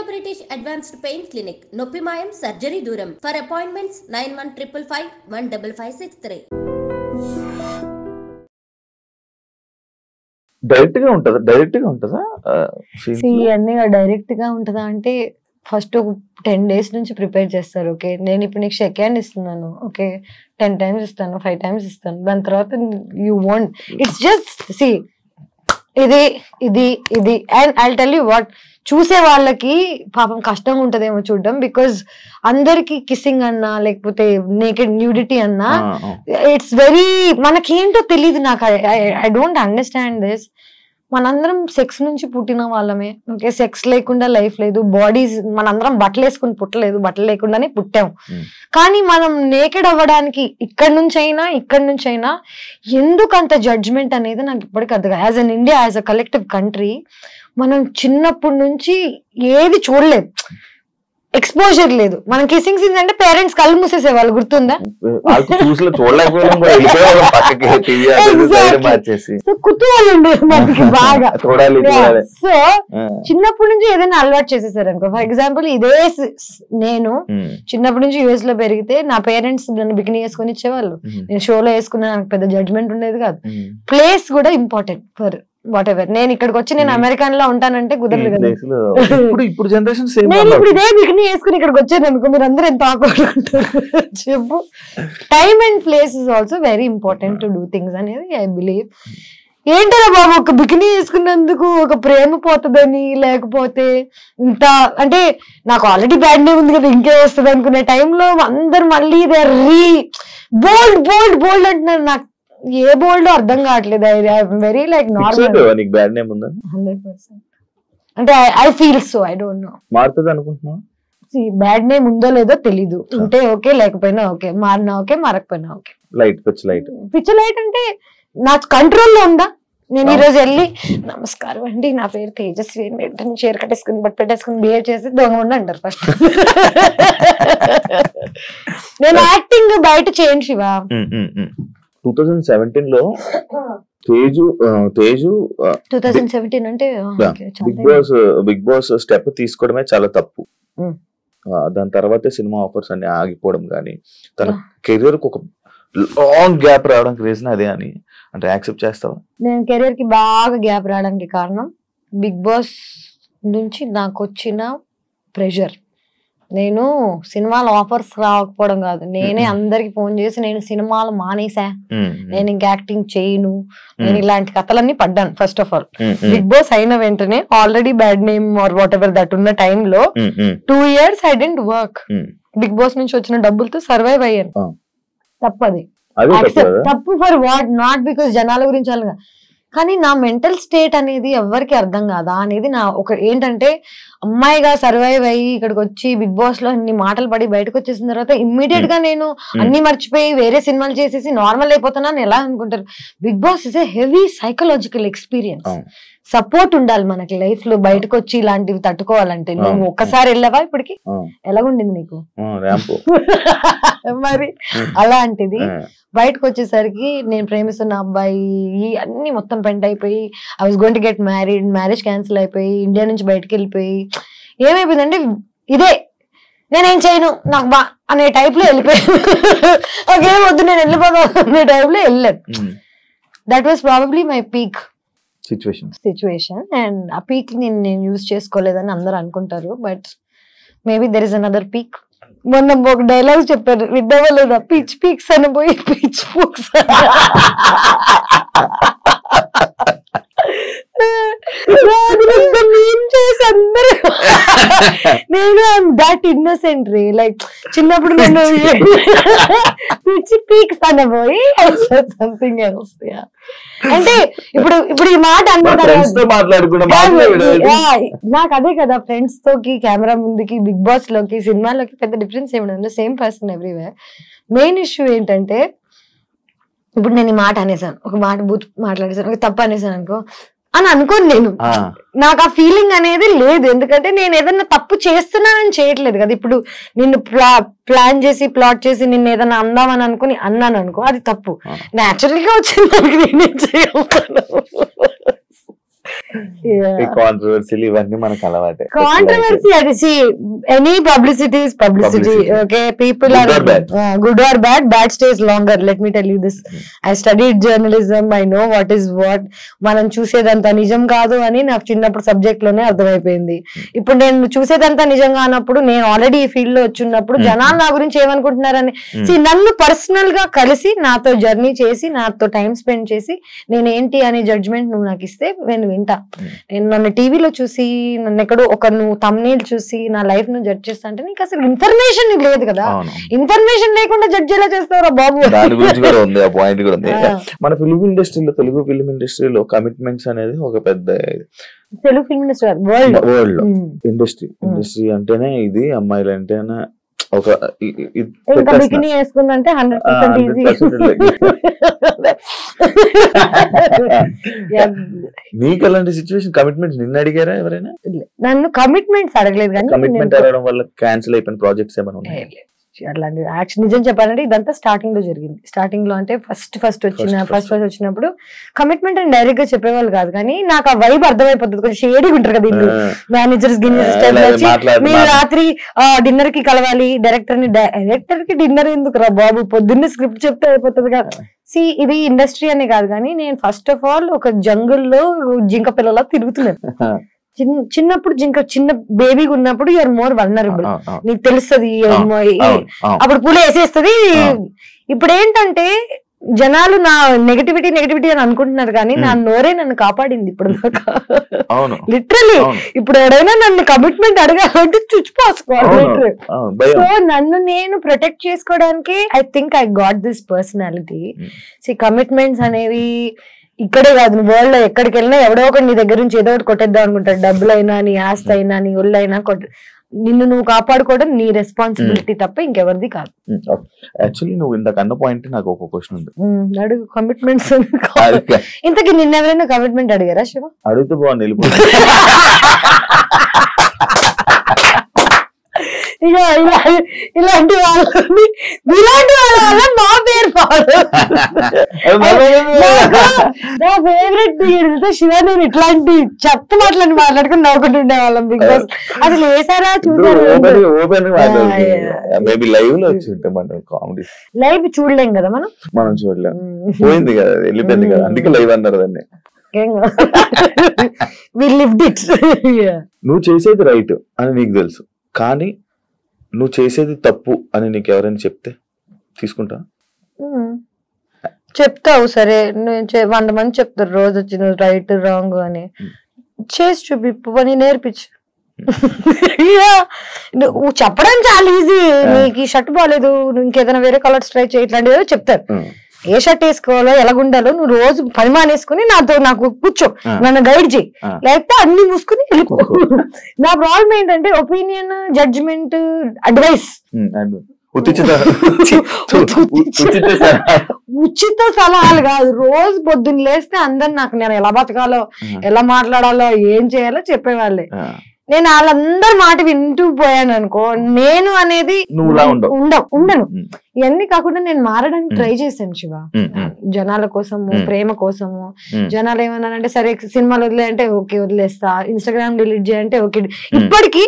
British Advanced Pain Clinic, Noppimayam Surgery Duram. For appointments 9155515563. Direct గా ఉంటదా అన్నీ direct గా ఉంటదా అంటే ఫస్ట్ ఒక 10 days నుంచి ప్రిపేర్ చేస్తారు. ఓకే, నేను ఇప్పుడు నీకు సెకండ్ ఇస్తున్నాను, ఓకే 10 times ఇస్తాను, 5 times ఇస్తాను. దాని తర్వాత you want it's just see ఇది ఇది ఇది and I tell you what, చూసే వాళ్ళకి పాపం కష్టంగా ఉంటదేమో చూడడం. బికాజ్ అందరికి కిస్సింగ్ అన్నా లేకపోతే నేకెడ్ న్యూడిటీ అన్నా ఇట్స్ వెరీ, మనకేంటో తెలియదు. నాకు ఐ డోంట్ అండర్స్టాండ్ దిస్. మనందరం సెక్స్ నుంచి పుట్టిన వాళ్ళమే, ఓకే, సెక్స్ లేకుండా లైఫ్ లేదు. బాడీస్ మనందరం బట్టలు వేసుకుని పుట్టలేదు, బట్టలు లేకుండానే పుట్టాం. కానీ మనం నేకెడ్ అవ్వడానికి ఇక్కడ నుంచి అయినా ఎందుకు అంత జడ్జ్మెంట్ అనేది నాకు ఇప్పటికీ అర్థం. As an India, as a collective country, మనం చిన్నప్పటి నుంచి ఏది చూడలేదు, ఎక్స్పోజర్ లేదు. మనం కిస్సింగ్ సీన్స్ అంటే పేరెంట్స్ కళ్ళు మూసేసేవాళ్ళు, గుర్తుందా? కుతూహలం ఉండేది మనకి బాగా. సో చిన్నప్పటి నుంచి ఏదైనా అలవాటు చేసేసారు అనుకో. ఫర్ ఎగ్జాంపుల్ ఇదే నేను చిన్నప్పటి నుంచి యుఎస్ లో పెరిగితే నా పేరెంట్స్ నన్ను బికినీ వేసుకొని ఇచ్చేవాళ్ళు. నేను షోలో వేసుకున్నా, నాకు పెద్ద జడ్జ్మెంట్ ఉండేది కాదు. ప్లేస్ కూడా ఇంపార్టెంట్ ఫర్ వాట్ ఎవర్. నేను ఇక్కడికి వచ్చి నేను అమెరికన్ లో ఉంటానంటే కుదరదు కదా. ఇప్పుడు జనరేషన్ నేను ఇప్పుడు ఇదే బికినీ వేసుకుని ఇక్కడికి వచ్చాను అనుకో, మీరు అందరూ ఎంత ఆక్వర్డ్ ఉంటారు చెప్పు. Time and place is also very important to do things అనేది ఐ బిలీవ్. ఏంటరా బాబు, ఒక బికినీ వేసుకున్నందుకు ఒక ప్రేమ పోతుందని, లేకపోతే ఇంత అంటే నాకు ఆల్రెడీ బ్యాడ్ నేమ్ ఉంది కదా ఇంకే వస్తుంది అనుకునే టైంలో అందరు మళ్ళీ బోల్డ్ బోల్డ్ బోల్డ్ అంటున్నారు. నాకు ఏ బోల్డ్ అర్థం కావట్లేదు. Very like normal. 100%. అంటే I feel so, I don't know. మారుతుంది అనుకుంటున్నా. బ్యాడ్ నేమ్ ఉందో లేదో తెలీదు. ఉంటే ఓకే, లేకపోయినా ఓకే, మారినా ఓకే, మారకపోయినా ఓకే. పిచ్ లైట్ అంటే నా కంట్రోల్లో ఉందా? నేను ఈ రోజు వెళ్ళి నమస్కారం అండి, నా పేరు తేజస్వి, వెంటనే చీర కట్టేసుకుని బట్ పెట్టేసుకుని బిహేవ్ చేసి దొంగ ఉండి అంటారు ఫస్ట్. నేను యాక్టింగ్ బయట చేయండి శివ. 2017 లో తేజు 2017 అంటే బిగ్ బాస్ స్టెప్ తీసుకోవడమే చాలా తప్పు. దాని తర్వాత సినిమా ఆఫర్స్ అన్ని ఆగిపోవడం కానీ, తన కెరీర్ కు ఒక లాంగ్ గ్యాప్ రావడానికి రీజన్ అదే అని అంటే యాక్సెప్ట్ చేస్తావా? నేను కెరీర్ కి బాగా గ్యాప్ రావడానికి కారణం బిగ్ బాస్ నుంచి నాకు వచ్చిన ప్రెషర్. నేను సినిమాల ఆఫర్స్ రాకపోవడం కాదు, నేనే అందరికి ఫోన్ చేసి నేను సినిమాలు మానేసా, నేను ఇంకా యాక్టింగ్ చేయను, నేను ఇలాంటి కథలన్నీ పడ్డాను. First of all Bigg Boss అయిన వెంటనే already bad name or whatever that ఉన్న టైంలో 2 years I didn't work. Bigg Boss నుంచి వచ్చిన డబ్బులతో సర్వైవ్ అయ్యాను. తప్పది, తప్పు ఫర్ వాట్, నాట్ బికాస్ జనాల గురించి అలాగా, కానీ నా మెంటల్ స్టేట్ అనేది ఎవరికి అర్థం కాదా అనేది నా ఒక ఏంటంటే, అమ్మాయిగా సర్వైవ్ అయ్యి ఇక్కడికి వచ్చి బిగ్ బాస్ లో అన్ని మాటలు పడి బయటకు వచ్చేసిన తర్వాత ఇమ్మీడియట్ గా నేను అన్ని మర్చిపోయి వేరే సినిమాలు చేసేసి నార్మల్ అయిపోతున్నాను ఎలా అనుకుంటారు? Bigg Boss is a heavy psychological experience. Support ఉండాలి మనకి లైఫ్ లో, బయటకు వచ్చి ఇలాంటివి తట్టుకోవాలంటే. నువ్వు ఒక్కసారి వెళ్ళవా ఇప్పటికి? ఎలాగుండింది నీకు? మరి అలాంటిది బయటకు వచ్చేసరికి నేను ప్రేమిస్తున్న అబ్బాయి అన్ని మొత్తం పెంట్ అయిపోయి, I was going to get married, marriage cancel అయిపోయి, ఇండియా నుంచి బయటకు వెళ్ళిపోయి ఏమైపోయిందంటే ఇదే నేనేం చేయను నాకు బా అనే టైప్ లో వెళ్ళిపోయాను. ఓకేం వద్దు నేను వెళ్ళిపోతాను అనే టైప్ లో వెళ్ళాను. That was probably my peak situation. And ఆ పీక్ నేను యూజ్ చేసుకోలేదని అందరు అనుకుంటారు, but maybe there is another peak. మొన్న ఒక డైలాగ్ చెప్పారు, విడ్డవా లేదా? పిచ్ పీక్స్ అని పోయి పిచ్ పూక్స్. నేను I'm that innocent ray, like చిన్నప్పుడు నేను పిచ్ పీక్స్ అనబోయి సంథింగ్ ఎల్స్. అంటే ఇప్పుడు ఈ మాట నాకు అదే కదా, ఫ్రెండ్స్ తోకి కెమెరా ముందుకి బిగ్ బాస్ లోకి సినిమాలోకి పెద్ద డిఫరెన్స్ ఏమి, same person everywhere. Main issue ఏంటంటే, ఇప్పుడు నేను ఈ మాట అనేసాను, ఒక మాట బూత్ మాట్లాడేసాను, ఒక తప్పు అనేసాను అనుకో అని అనుకోను నేను. నాకు ఆ ఫీలింగ్ అనేది లేదు, ఎందుకంటే నేను ఏదన్నా తప్పు చేస్తున్నానని చేయట్లేదు కదా. ఇప్పుడు నిన్ను ప్లాన్ చేసి ప్లాట్ చేసి నిన్ను ఏదన్నా అందామని అనుకుని అన్నాను అనుకో, అది తప్పు. న్యాచురల్ గా వచ్చింది, నేనేం చేయగలను. కాంట్రవర్సీలు ఇవన్నీ మనకు అలవాటే. కాంట్రవర్సీ అది any publicity is publicity. Okay, people are good or bad stays longer. Let me tell you this, I studied journalism, I know what is what. మనం చూసేదంతా నిజం కాదు అని నాకు చిన్నప్పుడు సబ్జెక్ట్ లోనే అర్థమైపోయింది. ఇప్పుడు నేను చూసేదంతా నిజం కానప్పుడు, నేను ఆల్రెడీ ఈ ఫీల్డ్ లో వచ్చినప్పుడు జనాలు నా గురించి ఏమనుకుంటున్నారని నన్ను పర్సనల్ గా కలిసి నాతో జర్నీ చేసి నాతో టైం స్పెండ్ చేసి నేనేంటి అనే జడ్జ్మెంట్ నువ్వు నాకు ఇస్తే నేను వింటా. నేను నన్ను టీవీలో చూసి నన్ను ఎక్కడో ఒక నువ్వు తమ్నేల్ చూసి నా లైఫ్ ను జడ్జ్ చేస్తా అంటే నీకు అసలు ఇన్ఫర్మేషన్ లేదు కదా. ఇన్ఫర్మేషన్ లేకుండా జడ్జ్ ఎలా చేస్తారా బాబు? దాని గురించి కూడా ఉంది, ఆ పాయింట్ కూడా ఉంది. మన ఫిల్మ్ ఇండస్ట్రీలో, తెలుగు ఫిల్మ్ ఇండస్ట్రీలో కమిట్మెంట్స్ అనేది ఒక పెద్ద, తెలుగు ఫిల్మ్ ఇండస్ట్రీ వరల్డ్ లో ఇండస్ట్రీ అంటేనే ఇది, అమ్మాయిలు అంటేనే ఒక బికినీ వేసుకుందంటే 100% ఈజీ. నీకు అలాంటి సిచ్యువేషన్ కమిట్మెంట్స్ నిన్ను అడిగారా ఎవరైనా? నన్ను కమిట్మెంట్స్ అడగలేదు, కానీ కమిట్మెంట్ అడగడం వల్ల క్యాన్సిల్ అయిపోయిన ప్రాజెక్ట్స్ ఏమైనా ఉన్నాయి? అట్లాంటి యాక్షన్ నిజం చెప్పాలంటే ఇదంతా స్టార్టింగ్ లో జరిగింది. స్టార్టింగ్ లో అంటే ఫస్ట్ వచ్చినప్పుడు కమిట్మెంట్ అని డైరెక్ట్ గా చెప్పేవాళ్ళు కాదు, కానీ నాకు ఆ వైబ్ అర్థమైపోతుంది. కొంచెం షేడీ ఉంటారు కదా ఇల్లు, మేనేజర్స్ మీరు రాత్రి డిన్నర్ కి కలవాలి, డైరెక్టర్ కి డిన్నర్ ఎందుకు రా బాబు, పొద్దున్నే స్క్రిప్ట్ చెప్తే అయిపోతుంది కదా. ఇది ఇండస్ట్రీ అనే కాదు, కానీ నేను ఫస్ట్ ఆఫ్ ఆల్ ఒక జంగుల్లో జింక పిల్లలా తిరుగుతున్నాను. చిన్నప్పుడు చిన్న బేబీగా ఉన్నప్పుడు యూఆర్ మోర్ వల్నరబుల్, నీకు తెలుస్తుంది, అప్పుడు పూలు వేసేస్తుంది. ఇప్పుడు ఏంటంటే జనాలు నా నెగటివిటీ అని అనుకుంటున్నారు, కానీ నా నోరే నన్ను కాపాడింది ఇప్పుడు దాకా. లిటరలీ ఇప్పుడు ఎవరైనా నన్ను కమిట్మెంట్ అడగాలంటే చుచ్చిపోసుకోవాలి. సో నన్ను నేను ప్రొటెక్ట్ చేసుకోవడానికి I think I got this personality. Commitments అనేవి ఇక్కడే కాదు, వరల్డ్ లో ఎక్కడికి వెళ్ళినా ఎవడో ఒకటి నీ దగ్గర నుంచి ఏదో ఒకటి కొట్టేద్దాం అనుకుంటాడు. డబ్బులైనా, నీ ఆస్తి అయినా, నీ ఒళ్ళైనా నిన్ను నువ్వు కాపాడుకోవడం నీ రెస్పాన్సిబిలిటీ తప్ప ఇంకెవరిది కాదు. యాక్చువల్లీ నువ్వు ఇందాక అన్న పాయింట్ నాకు ఒక క్వశ్చన్ ఉంది, అడుగు. కమిట్మెంట్స్ ఇంతకీ నిన్న ఎవరైనా కమిట్మెంట్ అడిగారా శివ? అడిగితే బాగుంది. ఇలాంటి వాళ్ళ వల్ల మా పేరు నా ఫేవరెట్ శివ. నేను ఇట్లాంటి చెత్త మాటలని మాట్లాడుకుని నవ్వుకుంటుండే వాళ్ళం. బిగ్ బాస్ అసలు వేసారా చూసారు? లైవ్ చూడలేం కదా మనం చూడలేం, పోయింది కదా, వెళ్ళిపోయింది కదా, అందుకే లైవ్ అన్నారు దాన్ని. నువ్వు చేసేది రైట్ అని నీకు తెలుసు, కానీ నువ్వు చేసేది తప్పు అని నీకు ఎవరైనా చెప్తే తీసుకుంటా? చెప్తావు, సరే. 100 మంది చెప్తారు రోజు వచ్చి నువ్వు రైట్ రాంగ్ అని. చేసి చూపి పని నేర్పించు. నువ్వు చెప్పడం చాలా ఈజీ. నీకు ఈ షర్ట్ బాగాలేదు, నువ్వు ఇంకేదైనా వేరే కలర్స్ ట్రై చేయి, ఇట్లాంటివి చెప్తారు. ఏ షర్ట్ వేసుకోవాలో, ఎలాగుండాలో నువ్వు రోజు పని మానేసుకుని నాకు కూర్చో, నన్ను గైడ్ చేయి, లేకపోతే అన్ని మూసుకుని వెళ్ళిపో. నా ప్రాబ్లం ఏంటంటే ఒపీనియన్, జడ్జిమెంట్, అడ్వైస్, ఉచిత సలహాలు కాదు. రోజు పొద్దున్న లేస్తే అందరు నాకు నేను ఎలా బతకాలో, ఎలా మాట్లాడాలో, ఏం చేయాలో చెప్పేవాళ్ళే. నేను వాళ్ళందరి మాట వింటూ పోయాను అనుకో, నేను అనేది ఉండను. ఇవన్నీ కాకుండా నేను మారడానికి ట్రై చేశాను శివ, జనాల కోసము, ప్రేమ కోసము. జనాలు ఏమన్నారంటే సరే సినిమాలు వదిలే అంటే ఓకే వదిలేస్తా, ఇన్స్టాగ్రామ్ డిలీట్ చేయంటే ఓకే. ఇప్పటికీ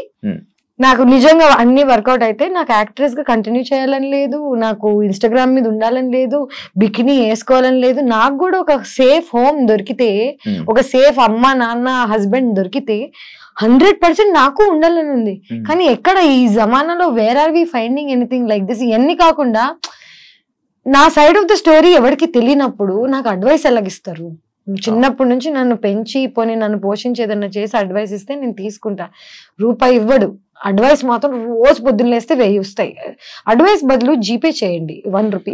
నాకు నిజంగా అన్ని వర్కౌట్ అయితే నాకు యాక్ట్రెస్ గా కంటిన్యూ చేయాలని లేదు, నాకు ఇన్స్టాగ్రామ్ మీద ఉండాలని లేదు, బికినీ వేసుకోవాలని లేదు. నాకు కూడా ఒక సేఫ్ హోమ్ దొరికితే, ఒక సేఫ్ అమ్మ నాన్న హస్బెండ్ దొరికితే 100% నాకు ఉండాలని ఉంది. కానీ ఎక్కడ ఈ జమానాలో where are we finding anything like this? ఇవన్నీ కాకుండా నా సైడ్ ఆఫ్ ద స్టోరీ ఎవరికి తెలియనప్పుడు నాకు అడ్వైస్ ఎలాగిస్తారు? చిన్నప్పటి నుంచి నన్ను పెంచి పోనీ నన్ను పోషించి ఏదన్నా చేసి అడ్వైస్ ఇస్తే నేను తీసుకుంటా. రూపాయి ఇవ్వడు, అడ్వైస్ మాత్రం రోజు పొద్దున్న లేస్తే 1000 వస్తాయి. అడ్వైస్ బదులు జీపే చేయండి 1 రూపీ.